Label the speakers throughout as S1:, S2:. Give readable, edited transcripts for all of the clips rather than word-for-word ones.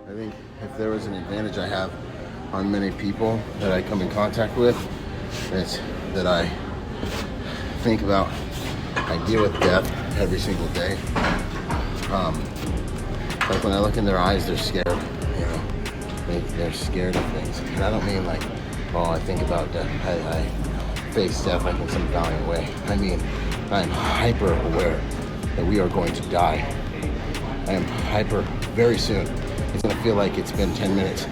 S1: I think if there was an advantage I have on many people that I come in contact with, it's that I think about, I deal with death every single day. Like when I look in their eyes, they're scared, you know, they're scared of things. And I don't mean like, oh, I think about death, I face death like in some valiant way. I mean, I'm hyper aware that we are going to die. I am hyper, very soon. It's gonna feel like it's been 10 minutes.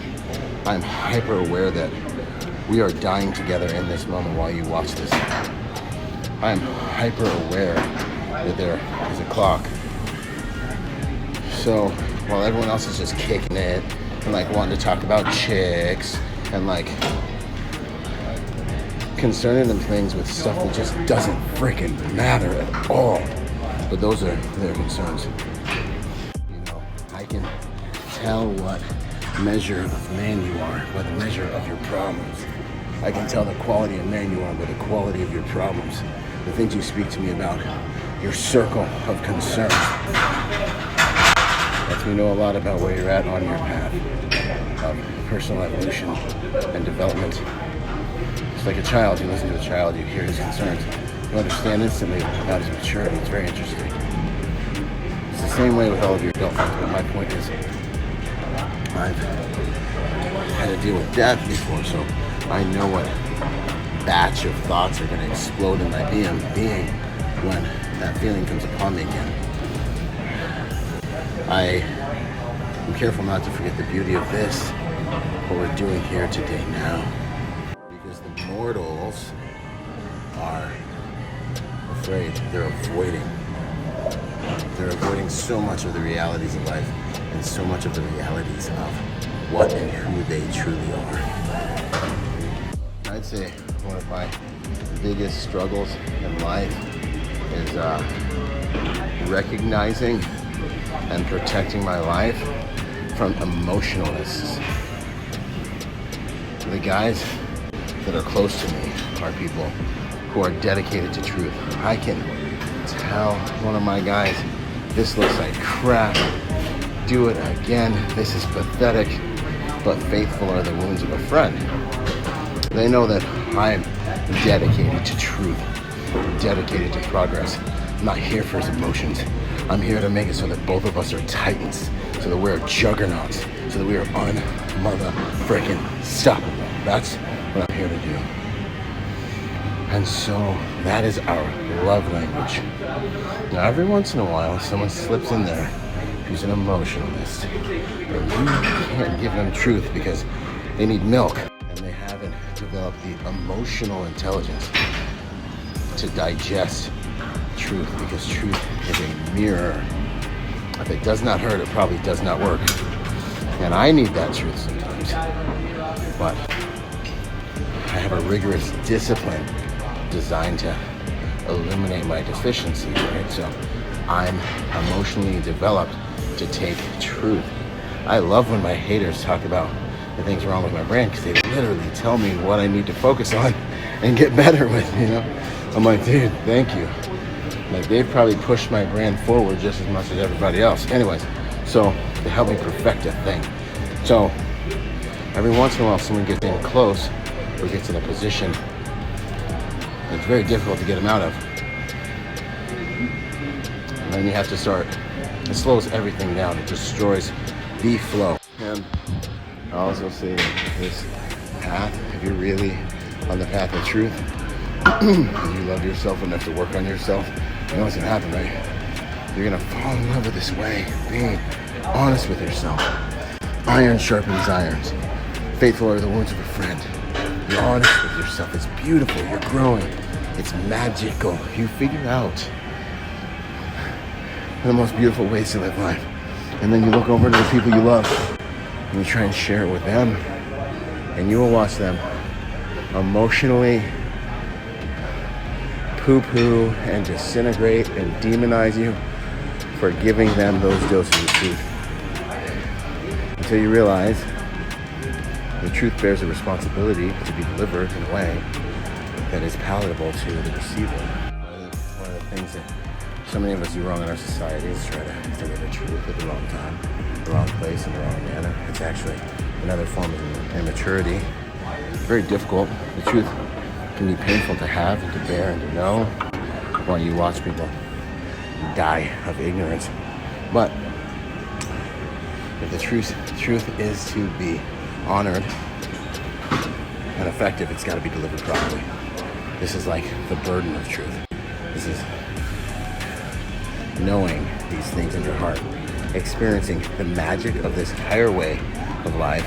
S1: I'm hyper aware that we are dying together in this moment while you watch this. I'm hyper aware that there is a clock. So while everyone else is just kicking it and like wanting to talk about chicks and like concerning them things with stuff that just doesn't freaking matter at all. But those are their concerns. You know, I can tell what measure of man you are by the measure of your problems. I can tell the quality of man you are by the quality of your problems. The things you speak to me about, your circle of concern. Lets me know a lot about where you're at on your path of personal evolution and development. It's like a child. You listen to a child, you hear his concerns. You understand instantly about his maturity. It's very interesting. It's the same way with all of your adult friends, but my point is, I've had to deal with death before, so I know what batch of thoughts are going to explode in my being when that feeling comes upon me again. I am careful not to forget the beauty of this, what we're doing here today now. Because the mortals are afraid, they're avoiding. They're avoiding so much of the realities of life and so much of the realities of what and who they truly are. I'd say one of my biggest struggles in life is recognizing and protecting my life from emotionalists. The guys that are close to me are people who are dedicated to truth. I can tell one of my guys, this looks like crap, do it again, this is pathetic, but faithful are the wounds of a friend. They know that I'm dedicated to truth, dedicated to progress. I'm not here for his emotions. I'm here to make it so that both of us are titans, so that we're juggernauts, so that we are un-mother-frickin-stoppable. That's what I'm here to do. And so that is our love language. Now every once in a while, someone slips in there who's an emotionalist. And you can't give them truth because they need milk and they haven't developed the emotional intelligence to digest truth, because truth is a mirror. If it does not hurt, it probably does not work. And I need that truth sometimes. But I have a rigorous discipline designed to eliminate my deficiencies, right? So I'm emotionally developed to take truth. I love when my haters talk about the things wrong with my brand, because they literally tell me what I need to focus on and get better with, you know? I'm like, dude, thank you. Like, they've probably pushed my brand forward just as much as everybody else. Anyways, so they help me perfect a thing. So every once in a while, someone gets in close or gets in a position it's very difficult to get them out of. And then you have to start. It slows everything down. It destroys the flow. And I also say that this path, if you're really on the path of truth, and you love yourself enough to work on yourself, you know what's gonna happen, right? You're gonna fall in love with this way, being honest with yourself. Iron sharpens irons. Faithful are the wounds of a friend. You're honest with yourself. It's beautiful. You're growing. It's magical. You figure out the most beautiful ways to live life. And then you look over to the people you love and you try and share it with them. And you will watch them emotionally poo-poo and disintegrate and demonize you for giving them those doses of truth. Until you realize the truth bears a responsibility to be delivered in a way that is palatable to the receiver. One of the things that so many of us do wrong in our society is try to deliver truth at the wrong time, the the wrong place in the wrong manner. It's actually another form of immaturity. Very difficult. The truth can be painful to have and to bear and to know while you watch people die of ignorance. But if the truth is to be honored and effective, it's got to be delivered properly. This is like the burden of truth. This is knowing these things in your heart, experiencing the magic of this higher way of life,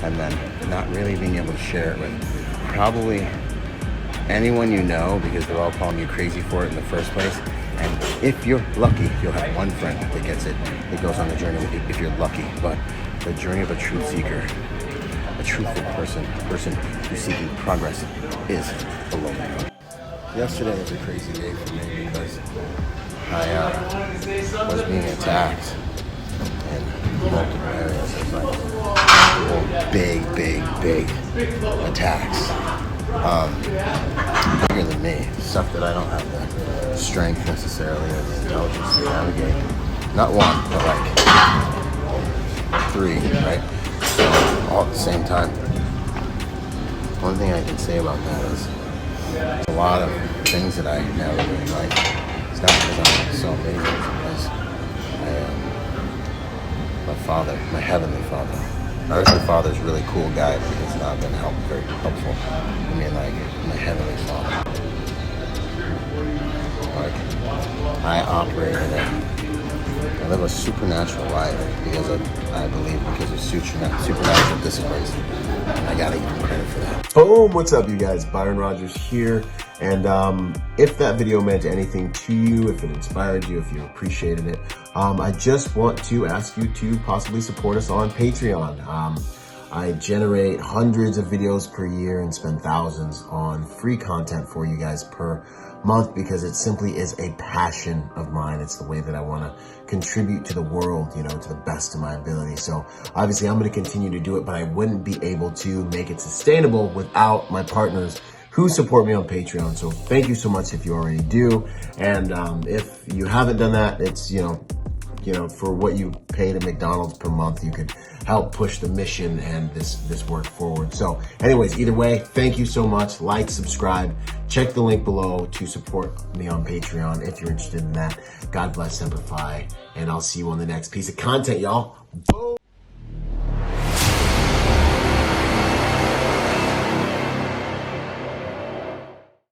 S1: and then not really being able to share it with probably anyone you know, because they're all calling you crazy for it in the first place. And if you're lucky, you'll have one friend that gets it, that goes on the journey with you, if you're lucky. But the journey of a truth seeker, a truthful person, a person who's seeking progress, is a lonely one. Yesterday was a crazy day for me because I was being attacked in multiple areas. It was like big attacks. Bigger than me. Stuff that I don't have the strength necessarily or the intelligence to navigate. Not one, but like three, right? So, all at the same time. One thing I can say about that is a lot of things that I navigate in life. It's not because I'm so amazing, it's because I am my father, my heavenly father. My earthly father is a really cool guy, but he's not been very helpful. I mean, like, my heavenly father. Like, I live a supernatural life because I believe because of supernatural disciplines. And I gotta give him credit for that.
S2: Boom! What's up, you guys? Byron Rodgers here. And if that video meant anything to you, if it inspired you, if you appreciated it, I just want to ask you to possibly support us on Patreon. I generate hundreds of videos per year and spend thousands on free content for you guys per month because it simply is a passion of mine. It's the way that I want to contribute to the world, to the best of my ability. So obviously I'm going to continue to do it, but I wouldn't be able to make it sustainable without my partners who support me on Patreon. So thank you so much if you already do. And if you haven't done that, it's, for what you pay to McDonald's per month, you could help push the mission and this work forward. So anyways, either way, thank you so much. Like, subscribe, check the link below to support me on Patreon if you're interested in that. God bless, Semper Fi, and I'll see you on the next piece of content, y'all. Boom.